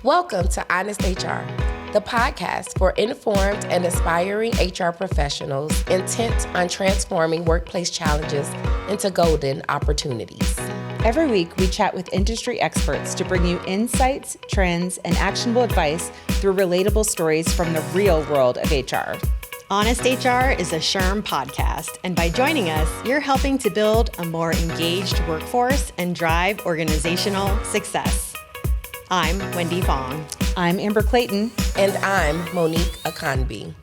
Welcome to Honest HR, the podcast for informed and aspiring HR professionals intent on transforming workplace challenges into golden opportunities. Every week, we chat with industry experts to bring you insights, trends, and actionable advice through relatable stories from the real world of HR. Honest HR is a SHRM podcast, and by joining us, you're helping to build a more engaged workforce and drive organizational success. I'm Wendy Fong. I'm Amber Clayton. And I'm Monique Akanbi.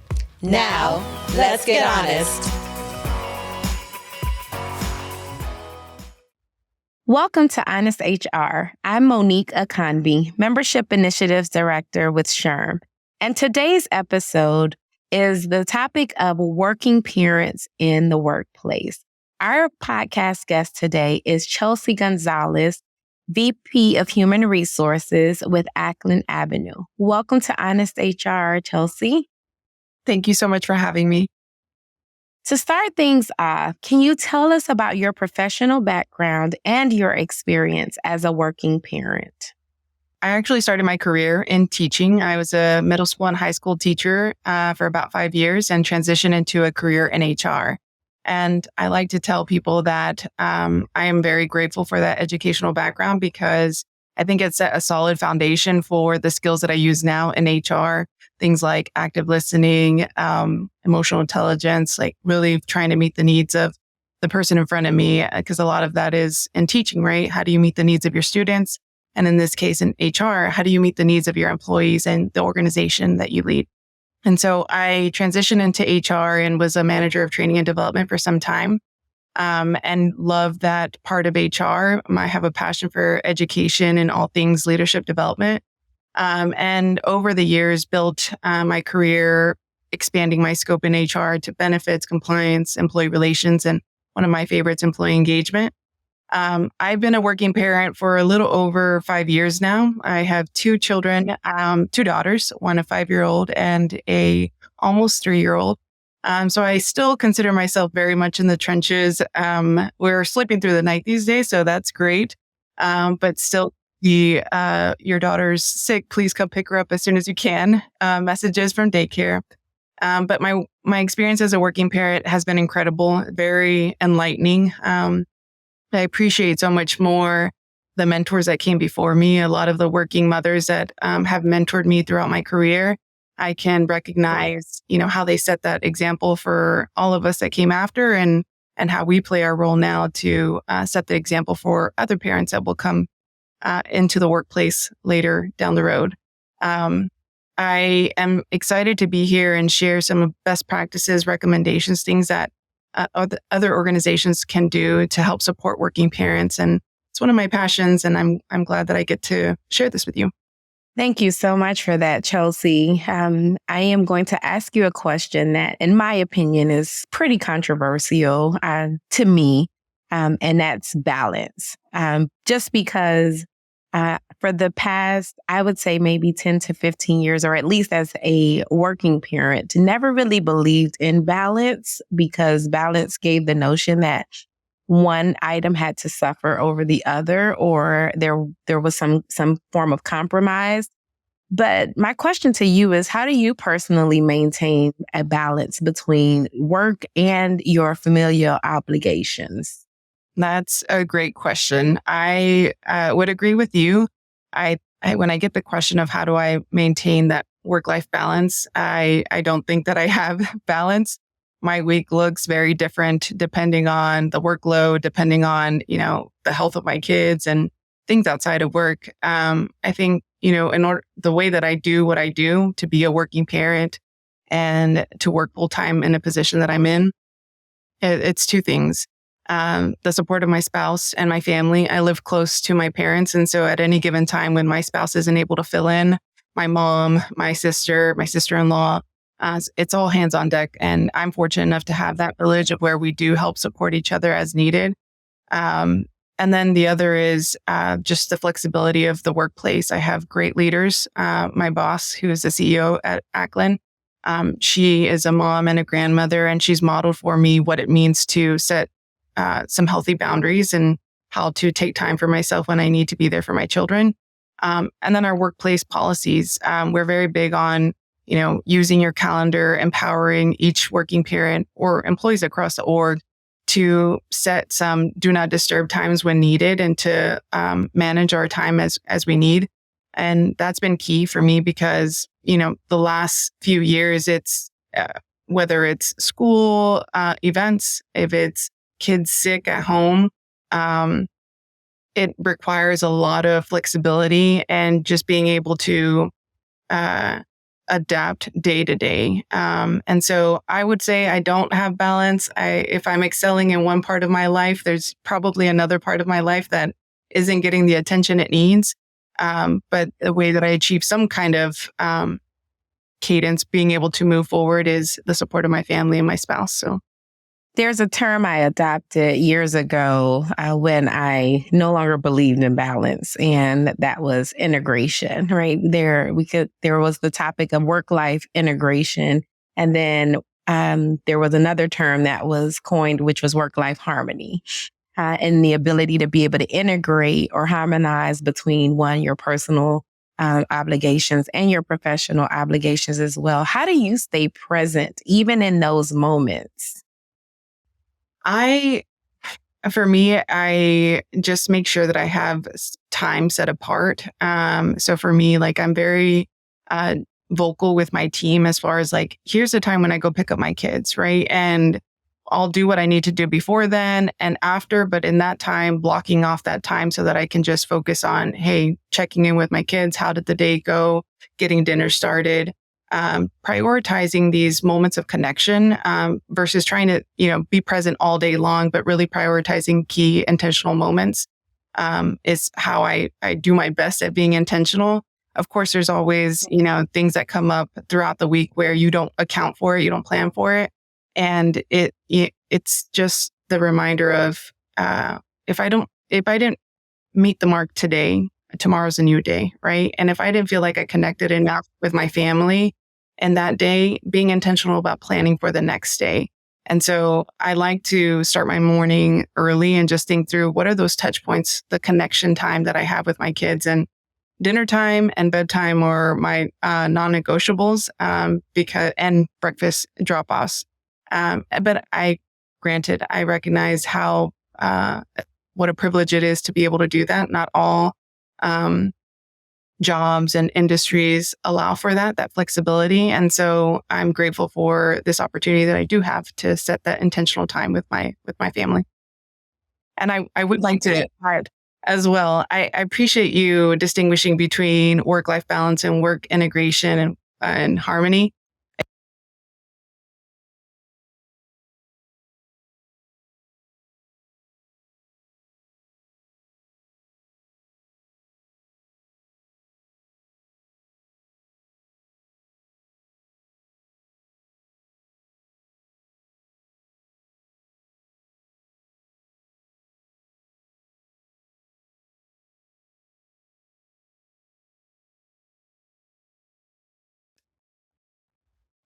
Now, let's get honest. Welcome to Honest HR. I'm Monique Akanbi, Membership Initiatives Director with SHRM. And today's episode is the topic of working parents in the workplace. Our podcast guest today is Chelsey Gonzalez, VP of Human Resources with Acklen Avenue. Welcome to Honest HR, Chelsey. Thank you so much for having me. To start things off, can you tell us about your professional background and your experience as a working parent? I actually started my career in teaching. I was a middle school and high school teacher for about 5 years and transitioned into a career in HR. And I like to tell people that I am very grateful for that educational background because I think it set a solid foundation for the skills that I use now in HR. Things like active listening, emotional intelligence, like really trying to meet the needs of the person in front of me, because a lot of that is in teaching, right? How do you meet the needs of your students? And in this case, in HR, how do you meet the needs of your employees and the organization that you lead? And so I transitioned into HR and was a manager of training and development for some time, and love that part of HR. I have a passion for education and all things leadership development. And over the years, built my career, expanding my scope in HR to benefits, compliance, employee relations, and one of my favorites, employee engagement. I've been a working parent for a little over 5 years now. I have 2 children, 2 daughters, one a 5-year-old and a almost 3-year-old. So I still consider myself very much in the trenches. We're sleeping through the night these days, so that's great. But still, your daughter's sick, please come pick her up as soon as you can. Messages from daycare. But my experience as a working parent has been incredible, very enlightening. I appreciate so much more the mentors that came before me, a lot of the working mothers that have mentored me throughout my career. I can recognize, how they set that example for all of us that came after and how we play our role now to set the example for other parents that will come into the workplace later down the road. I am excited to be here and share some best practices, recommendations, things that other organizations can do to help support working parents. And it's one of my passions, and I'm glad that I get to share this with you. Thank you so much for that, Chelsey. I am going to ask you a question that, in my opinion, is pretty controversial to me, and that's balance. Just because for the past, I would say maybe 10 to 15 years, or at least as a working parent, never really believed in balance because balance gave the notion that one item had to suffer over the other, or there was some form of compromise. But my question to you is, how do you personally maintain a balance between work and your familial obligations? That's a great question. I would agree with you. I when I get the question of how do I maintain that work-life balance, I don't think that I have balance. My week looks very different depending on the workload, depending on, the health of my kids and things outside of work. I think, the way that I do what I do to be a working parent and to work full time in a position that I'm in, it's 2 things. The support of my spouse and my family. I live close to my parents. And so at any given time when my spouse isn't able to fill in, my mom, my sister, my sister-in-law, it's all hands on deck. And I'm fortunate enough to have that village of where we do help support each other as needed. And then the other is just the flexibility of the workplace. I have great leaders. My boss, who is the CEO at Acklen, she is a mom and a grandmother, and she's modeled for me what it means to set some healthy boundaries and how to take time for myself when I need to be there for my children. And then our workplace policies. We're very big on, using your calendar, empowering each working parent or employees across the org to set some do not disturb times when needed and to manage our time as we need. And that's been key for me because, the last few years, it's whether it's school events, if it's kids sick at home, it requires a lot of flexibility and just being able to adapt day to day. And so I would say I don't have balance. If I'm excelling in one part of my life, there's probably another part of my life that isn't getting the attention it needs. But the way that I achieve some kind of cadence, being able to move forward, is the support of my family and my spouse. So there's a term I adopted years ago when I no longer believed in balance, and that was integration, right? There was the topic of work-life integration. And then there was another term that was coined, which was work-life harmony. And the ability to be able to integrate or harmonize between your personal obligations and your professional obligations as well. How do you stay present even in those moments? For me, I just make sure that I have time set apart. So for me, I'm very vocal with my team as far as here's the time when I go pick up my kids, right? And I'll do what I need to do before then and after, but in that time, blocking off that time so that I can just focus on, hey, checking in with my kids. How did the day go? Getting dinner started. Prioritizing these moments of connection versus trying to, be present all day long, but really prioritizing key intentional moments is how I do my best at being intentional. Of course, there's always, things that come up throughout the week where you don't account for it, you don't plan for it. And it's just the reminder of if I didn't meet the mark today, tomorrow's a new day, right? And if I didn't feel like I connected enough with my family and that day, being intentional about planning for the next day. And so I like to start my morning early and just think through what are those touch points, the connection time that I have with my kids. And dinner time and bedtime are my non-negotiables and breakfast drop-offs. But I recognize how what a privilege it is to be able to do that. Not all jobs and industries allow for that flexibility. And so I'm grateful for this opportunity that I do have to set that intentional time with my family. And I would like to add as well, I appreciate you distinguishing between work-life balance and work integration and harmony.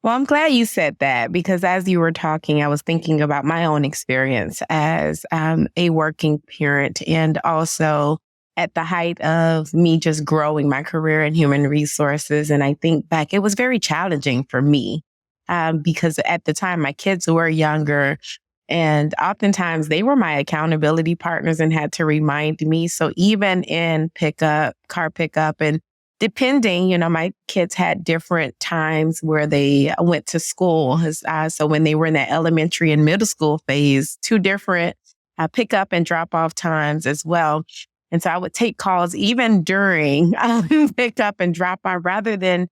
Well, I'm glad you said that because as you were talking, I was thinking about my own experience as a working parent and also at the height of me just growing my career in human resources. And I think back, it was very challenging for me because at the time my kids were younger and oftentimes they were my accountability partners and had to remind me. So even in car pickup, and depending, my kids had different times where they went to school. So when they were in that elementary and middle school phase, two different pick up and drop off times as well. And so I would take calls even during pick up and drop off rather than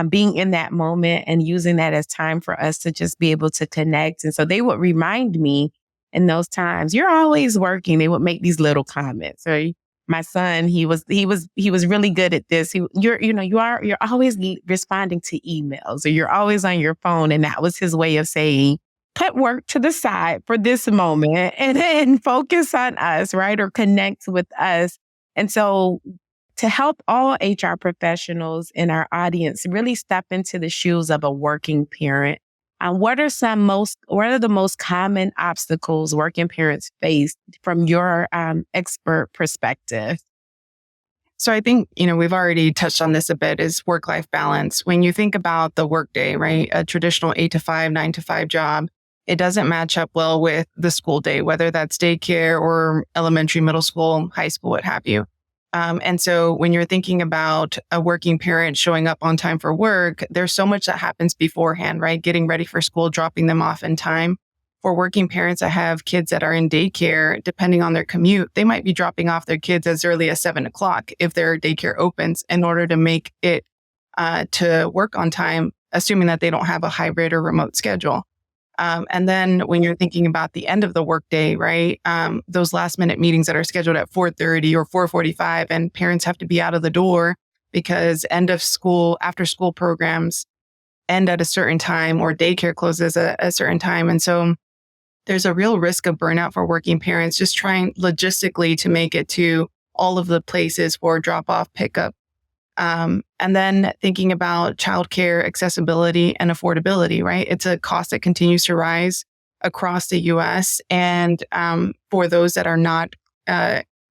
being in that moment and using that as time for us to just be able to connect. And so they would remind me in those times, you're always working. They would make these little comments, right? My son, he was really good at this. You're always responding to emails or you're always on your phone. And that was his way of saying, put work to the side for this moment and then focus on us, right? Or connect with us. And so to help all HR professionals in our audience really step into the shoes of a working parent, what are the most common obstacles working parents face from your expert perspective? So I think, we've already touched on this a bit, is work-life balance. When you think about the workday, right? A traditional 8 to 5, 9 to 5 job, it doesn't match up well with the school day, whether that's daycare or elementary, middle school, high school, what have you. And so when you're thinking about a working parent showing up on time for work, there's so much that happens beforehand, right? Getting ready for school, dropping them off in time. For working parents that have kids that are in daycare, depending on their commute, they might be dropping off their kids as early as 7:00 if their daycare opens, in order to make it to work on time, assuming that they don't have a hybrid or remote schedule. And then when you're thinking about the end of the workday, right? Those last minute meetings that are scheduled at 4:30 or 4:45, and parents have to be out of the door because end of school, after school programs end at a certain time, or daycare closes at a certain time. And so there's a real risk of burnout for working parents, just trying logistically to make it to all of the places for drop off, pickup. And then thinking about childcare accessibility and affordability, right? It's a cost that continues to rise across the US. And for those that are not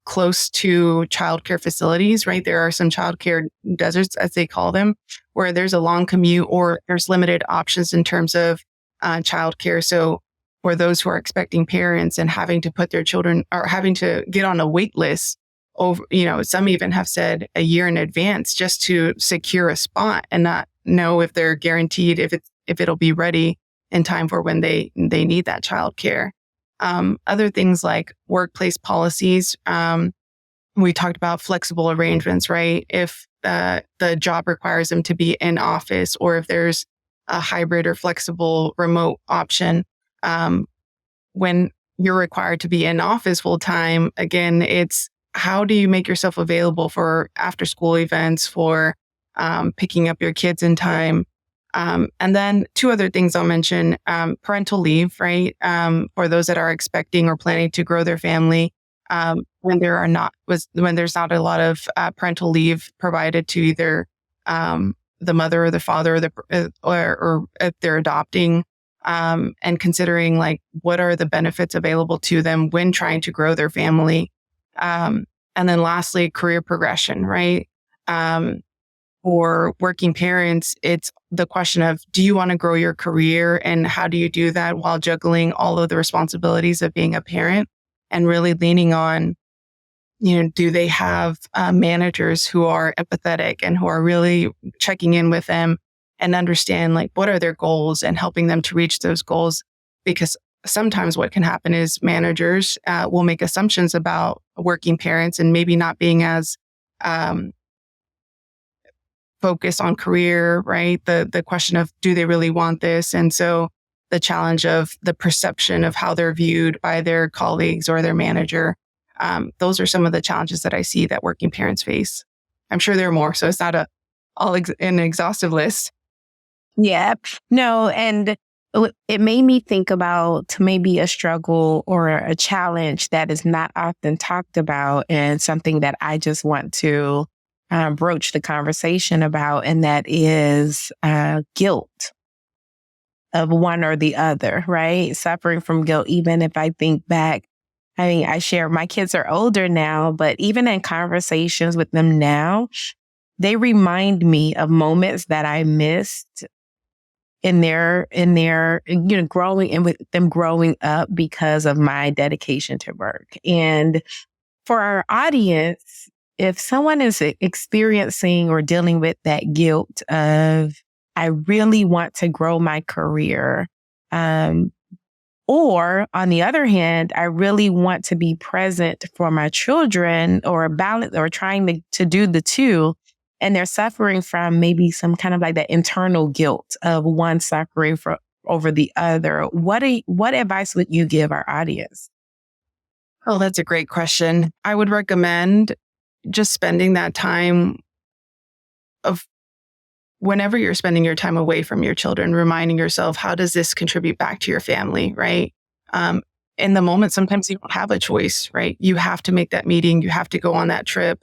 close to childcare facilities, right? There are some childcare deserts, as they call them, where there's a long commute or there's limited options in terms of childcare. So for those who are expecting parents and having to put their children, or having to get on a wait list over, some even have said a year in advance just to secure a spot and not know if they're guaranteed if it'll be ready in time for when they need that childcare. Other things like workplace policies. We talked about flexible arrangements, right? If the job requires them to be in office, or if there's a hybrid or flexible remote option. When you're required to be in office full time, again, it's how do you make yourself available for after school events, for picking up your kids in time? And then two other things I'll mention, parental leave, right? For those that are expecting or planning to grow their family, when there's not a lot of parental leave provided to either the mother or the father, or if they're adopting. And considering like what are the benefits available to them when trying to grow their family. And then lastly, career progression, right? For working parents, it's the question of, do you want to grow your career, and how do you do that while juggling all of the responsibilities of being a parent, and really leaning on, do they have managers who are empathetic and who are really checking in with them and understand like what are their goals and helping them to reach those goals. Because sometimes what can happen is managers will make assumptions about working parents and maybe not being as focused on career, right? The question of, do they really want this? And so the challenge of the perception of how they're viewed by their colleagues or their manager. Those are some of the challenges that I see that working parents face. I'm sure there are more, so it's not an exhaustive list. Yeah, no. And it made me think about maybe a struggle or a challenge that is not often talked about, and something that I just want to broach the conversation about. And that is guilt of one or the other, right? Suffering from guilt. Even if I think back, I share, my kids are older now, but even in conversations with them now, they remind me of moments that I missed in their growing, and with them growing up because of my dedication to work. And for our audience, if someone is experiencing or dealing with that guilt of, I really want to grow my career, or on the other hand, I really want to be present for my children, or balance, or trying to do the two, and they're suffering from maybe some kind of like that internal guilt of one suffering over the other. What advice would you give our audience? Oh, that's a great question. I would recommend just spending that time of whenever you're spending your time away from your children, reminding yourself, how does this contribute back to your family, right? In the moment, sometimes you don't have a choice, right? You have to make that meeting. You have to go on that trip.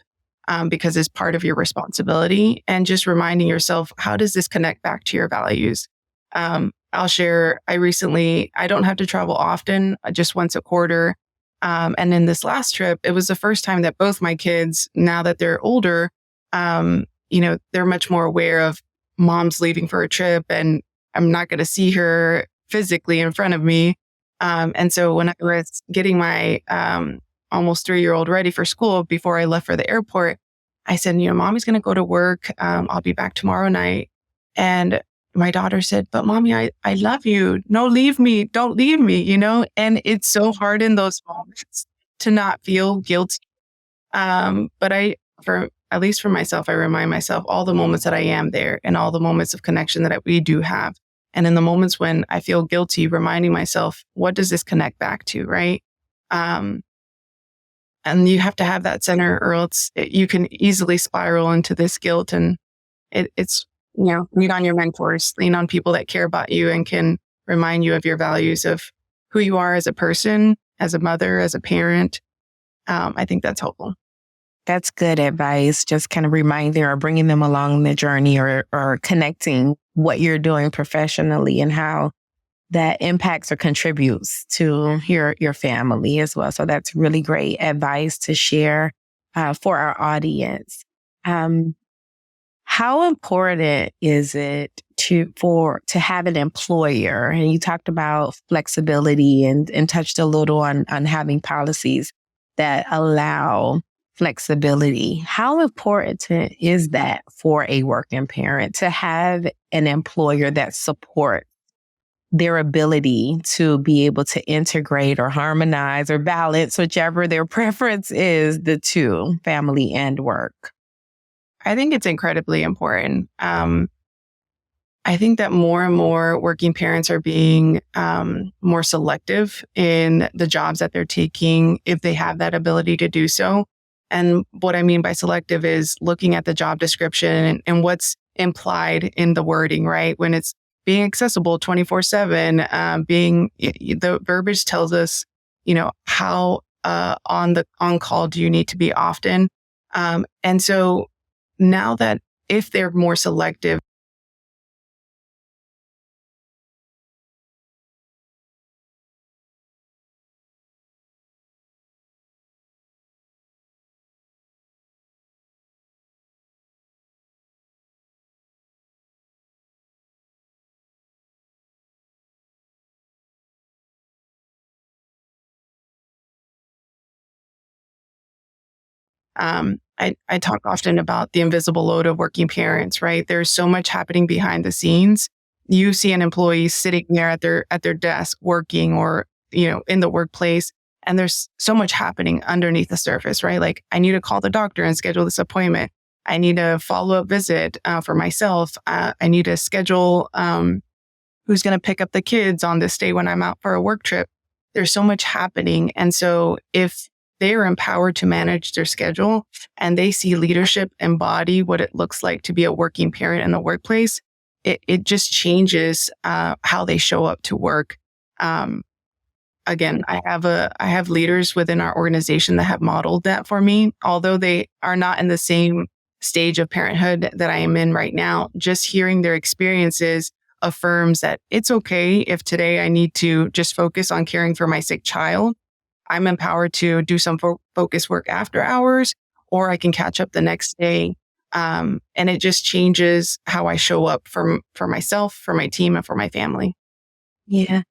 Because it's part of your responsibility, and just reminding yourself, how does this connect back to your values? I'll share, I don't have to travel often, just once a quarter. And in this last trip, it was the first time that both my kids, now that they're older, they're much more aware of mom's leaving for a trip and I'm not going to see her physically in front of me. And so when I was getting my almost 3-year-old ready for school before I left for the airport, I said, mommy's going to go to work. I'll be back tomorrow night. And my daughter said, but mommy, I love you. No, leave me. Don't leave me, and it's so hard in those moments to not feel guilty. But at least for myself, I remind myself all the moments that I am there and all the moments of connection that we do have. And in the moments when I feel guilty, reminding myself, what does this connect back to, right? And you have to have that center or else you can easily spiral into this guilt. And it's lean on your mentors, lean on people that care about you and can remind you of your values of who you are as a person, as a mother, as a parent. I think that's helpful. That's good advice. Just kind of reminding or bringing them along the journey or connecting what you're doing professionally and how that impacts or contributes to your family as well. So that's really great advice to share for our audience. How important is it to have an employer? And you talked about flexibility and touched a little on having policies that allow flexibility. How important is that for a working parent to have an employer that supports their ability to be able to integrate or harmonize or balance, whichever their preference is, the two, family and work? I think it's incredibly important. I think that more and more working parents are being more selective in the jobs that they're taking if they have that ability to do so. And what I mean by selective is looking at the job description and what's implied in the wording, right? When it's being accessible 24/7, the verbiage tells us, how on call do you need to be often. And so now that if they're more selective, I talk often about the invisible load of working parents, right? There's so much happening behind the scenes. You see an employee sitting there at their desk working or, in the workplace, and there's so much happening underneath the surface, right? Like I need to call the doctor and schedule this appointment. I need a follow-up visit for myself. I need to schedule who's going to pick up the kids on this day when I'm out for a work trip. There's so much happening. And so if they are empowered to manage their schedule and they see leadership embody what it looks like to be a working parent in the workplace, it just changes how they show up to work. Again, I have leaders within our organization that have modeled that for me, although they are not in the same stage of parenthood that I am in right now. Just hearing their experiences affirms that it's okay if today I need to just focus on caring for my sick child. I'm empowered to do some focus work after hours, or I can catch up the next day. And it just changes how I show up for myself, for my team, and for my family. Yeah.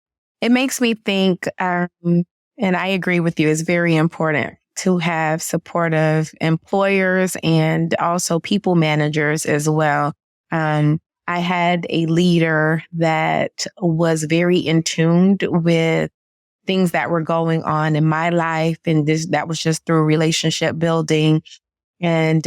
It makes me think, and I agree with you, it's very important to have supportive employers and also people managers as well. I had a leader that was very in tune with things that were going on in my life. And that was just through relationship building. And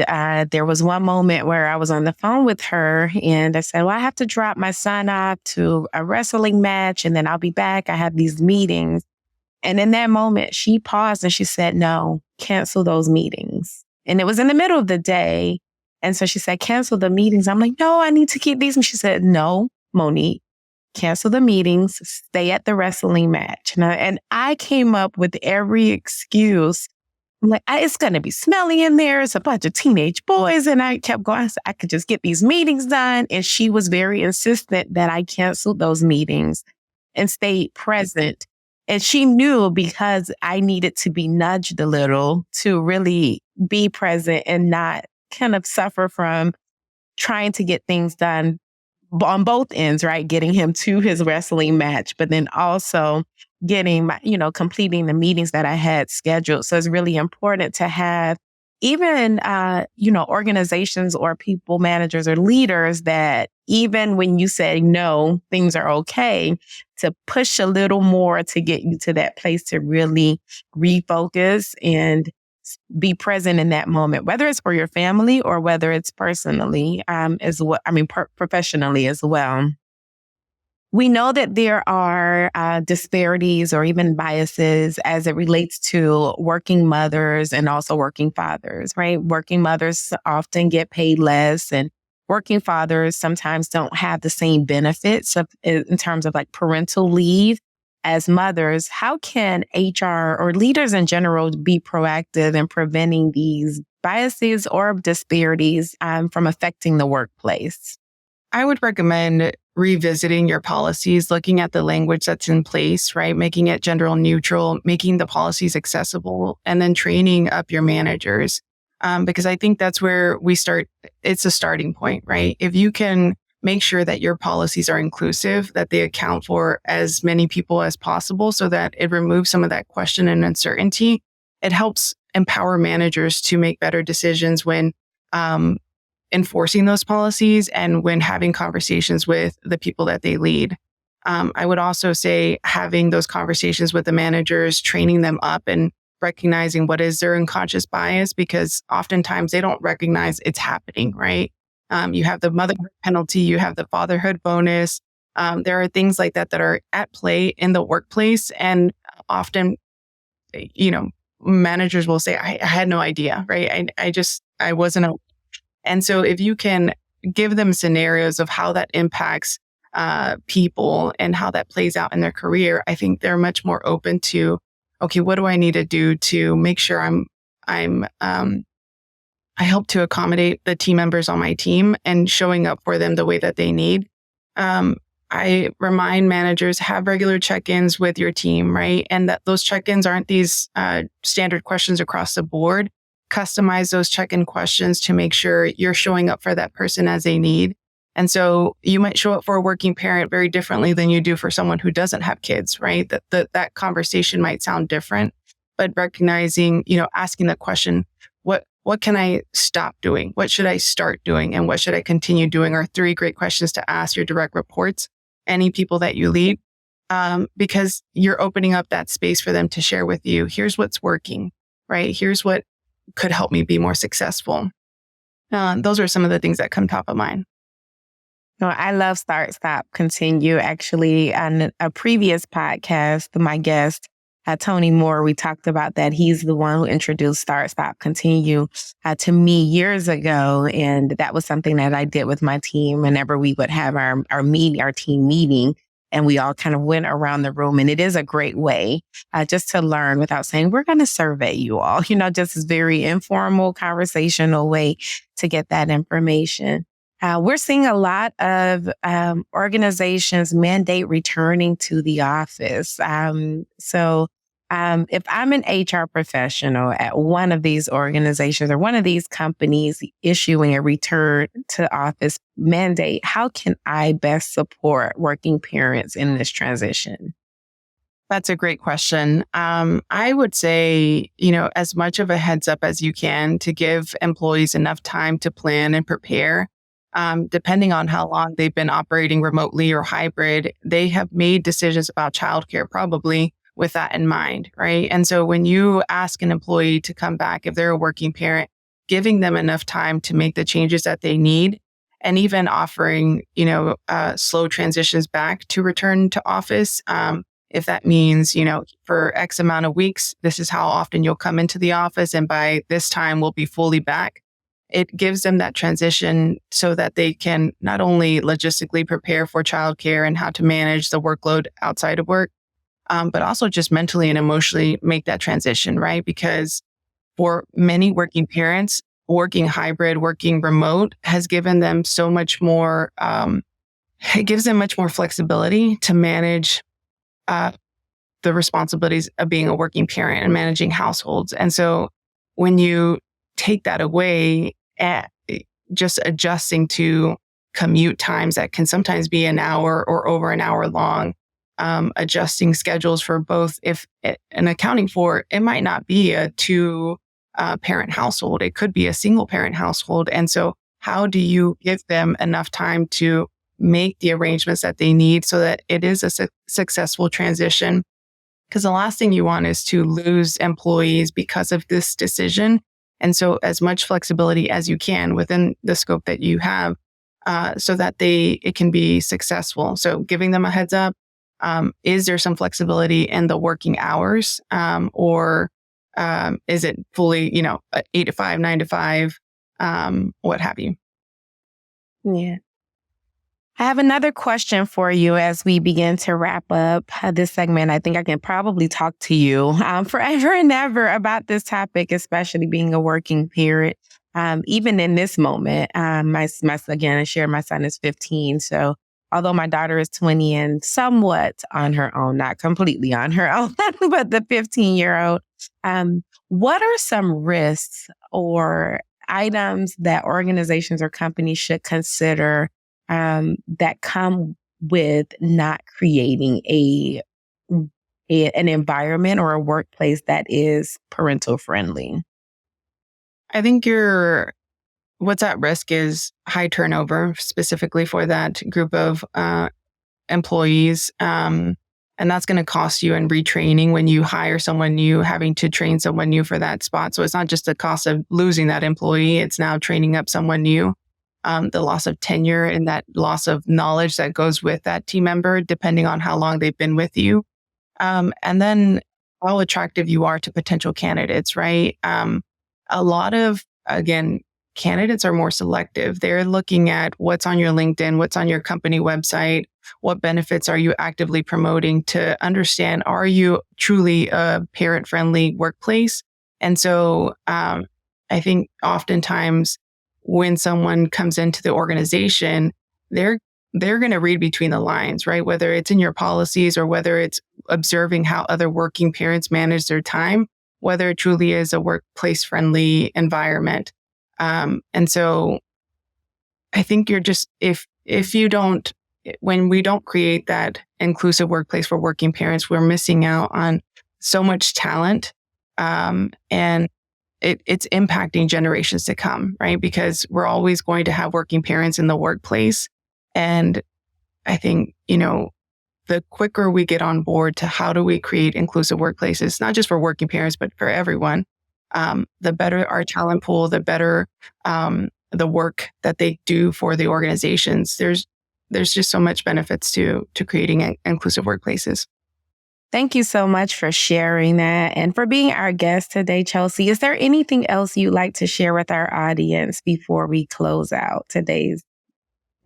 there was one moment where I was on the phone with her and I said, well, I have to drop my son off to a wrestling match and then I'll be back. I have these meetings. And in that moment, she paused and she said, no, cancel those meetings. And it was in the middle of the day. And so she said, cancel the meetings. I'm like, no, I need to keep these. And she said, no, Monique, cancel the meetings, stay at the wrestling match. And I came up with every excuse. I'm like, it's going to be smelly in there. It's a bunch of teenage boys. And I kept going, so I could just get these meetings done. And she was very insistent that I canceled those meetings and stayed present And she knew because I needed to be nudged a little to really be present and not kind of suffer from trying to get things done on both ends, right? Getting him to his wrestling match, but then also getting my, completing the meetings that I had scheduled. So it's really important to have even, organizations or people managers or leaders that even when you say no, things are okay, to push a little more to get you to that place to really refocus and be present in that moment, whether it's for your family or whether it's personally, professionally as well. We know that there are disparities or even biases as it relates to working mothers and also working fathers, right? Working mothers often get paid less, and working fathers sometimes don't have the same benefits in terms of like parental leave as mothers. How can HR or leaders in general be proactive in preventing these biases or disparities from affecting the workplace? I would recommend revisiting your policies, looking at the language that's in place, right? Making it gender neutral, making the policies accessible, and then training up your managers. Because I think that's where we start. It's a starting point, right? If you can make sure that your policies are inclusive, that they account for as many people as possible so that it removes some of that question and uncertainty, it helps empower managers to make better decisions when enforcing those policies and when having conversations with the people that they lead. I would also say having those conversations with the managers, training them up and recognizing what is their unconscious bias, because oftentimes they don't recognize it's happening, right? You have the motherhood penalty, you have the fatherhood bonus. There are things like that that are at play in the workplace. And often, managers will say, I had no idea, right? I wasn't. And so if you can give them scenarios of how that impacts people and how that plays out in their career, I think they're much more open to, okay, what do I need to do to make sure I help to accommodate the team members on my team and showing up for them the way that they need. I remind managers, have regular check-ins with your team, right? And that those check-ins aren't these standard questions across the board. Customize those check-in questions to make sure you're showing up for that person as they need. And so you might show up for a working parent very differently than you do for someone who doesn't have kids, right? That conversation might sound different, but recognizing, asking the question, what can I stop doing? What should I start doing? And what should I continue doing are 3 great questions to ask your direct reports, any people that you lead, because you're opening up that space for them to share with you. Here's what's working, right? Here's what could help me be more successful. Those are some of the things that come top of mind. No, I love Start, Stop, Continue. Actually, on a previous podcast, my guest, Tony Moore, we talked about that. He's the one who introduced Start, Stop, Continue to me years ago. And that was something that I did with my team whenever we would have our team meeting. And we all kind of went around the room. And it is a great way just to learn without saying, we're going to survey you all, just this very informal, conversational way to get that information. We're seeing a lot of organizations mandate returning to the office. So if I'm an HR professional at one of these organizations or one of these companies issuing a return to office mandate, how can I best support working parents in this transition? That's a great question. I would say, as much of a heads up as you can to give employees enough time to plan and prepare. Depending on how long they've been operating remotely or hybrid, they have made decisions about childcare probably with that in mind, right? And so when you ask an employee to come back, if they're a working parent, giving them enough time to make the changes that they need, and even offering, slow transitions back to return to office. If that means, for X amount of weeks, this is how often you'll come into the office, and by this time we'll be fully back. It gives them that transition so that they can not only logistically prepare for childcare and how to manage the workload outside of work, but also just mentally and emotionally make that transition, right? Because for many working parents, working hybrid, working remote has given them so much more, it gives them much more flexibility to manage the responsibilities of being a working parent and managing households. And so when you take that away, just adjusting to commute times that can sometimes be an hour or over an hour long, adjusting schedules for both, and accounting for, it might not be a two parent household. It could be a single parent household. And so how do you give them enough time to make the arrangements that they need so that it is a successful transition? Because the last thing you want is to lose employees because of this decision. And so as much flexibility as you can within the scope that you have, so that it can be successful. So giving them a heads up, is there some flexibility in the working hours? Or is it fully, 8 to 5, 9 to 5, what have you? Yeah. I have another question for you as we begin to wrap up this segment. I think I can probably talk to you forever and ever about this topic, especially being a working parent. Even in this moment, again, I share my son is 15. So although my daughter is 20 and somewhat on her own, not completely on her own, but the 15-year-old, what are some risks or items that organizations or companies should consider that come with not creating an environment or a workplace that is parental friendly? I think what's at risk is high turnover, specifically for that group of employees. And that's going to cost you in retraining when you hire someone new, having to train someone new for that spot. So it's not just the cost of losing that employee, it's now training up someone new. The loss of tenure and that loss of knowledge that goes with that team member, depending on how long they've been with you. And then how attractive you are to potential candidates, right? A lot of, again, candidates are more selective. They're looking at what's on your LinkedIn, what's on your company website, what benefits are you actively promoting to understand, are you truly a parent-friendly workplace? And so I think oftentimes when someone comes into the organization, they're going to read between the lines, right? Whether it's in your policies or whether it's observing how other working parents manage their time, whether it truly is a workplace-friendly environment. And so I think when we don't create that inclusive workplace for working parents, we're missing out on so much talent. And it's impacting generations to come, right? Because we're always going to have working parents in the workplace. And I think, the quicker we get on board to how do we create inclusive workplaces, not just for working parents, but for everyone, the better our talent pool, the better the work that they do for the organizations. There's just so much benefits to creating inclusive workplaces. Thank you so much for sharing that and for being our guest today, Chelsey. Is there anything else you'd like to share with our audience before we close out today's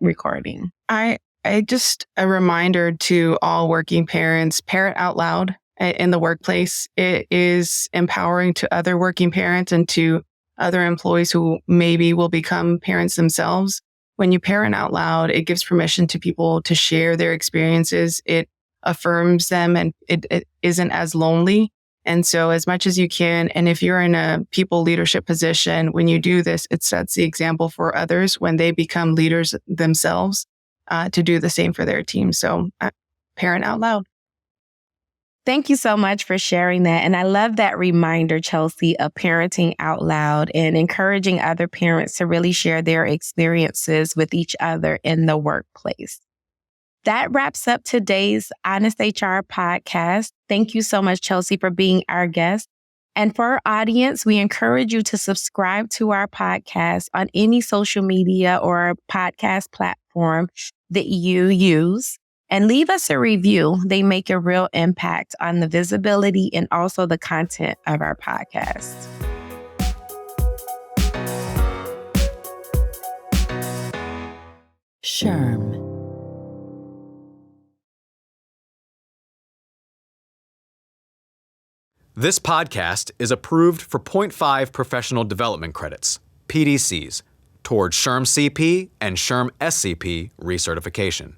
recording? I just a reminder to all working parents, parent out loud in the workplace. It is empowering to other working parents and to other employees who maybe will become parents themselves. When you parent out loud, it gives permission to people to share their experiences. It affirms them and it isn't as lonely. And so as much as you can, and if you're in a people leadership position, when you do this, it sets the example for others when they become leaders themselves. To do the same for their team. So parent out loud. Thank you so much for sharing that. And I love that reminder, Chelsey, of parenting out loud and encouraging other parents to really share their experiences with each other in the workplace. That wraps up today's Honest HR podcast. Thank you so much, Chelsey, for being our guest. And for our audience, we encourage you to subscribe to our podcast on any social media or podcast platform that you use and leave us a review. They make a real impact on the visibility and also the content of our podcast. SHRM. This podcast is approved for 0.5 professional development credits, PDCs, towards SHRM-CP and SHRM-SCP recertification.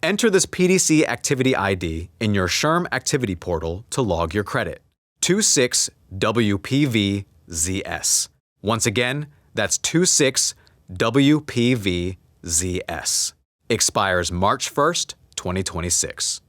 Enter this PDC activity ID in your SHRM activity portal to log your credit. 26WPVZS. Once again, that's 26WPVZS. Expires March 1st, 2026.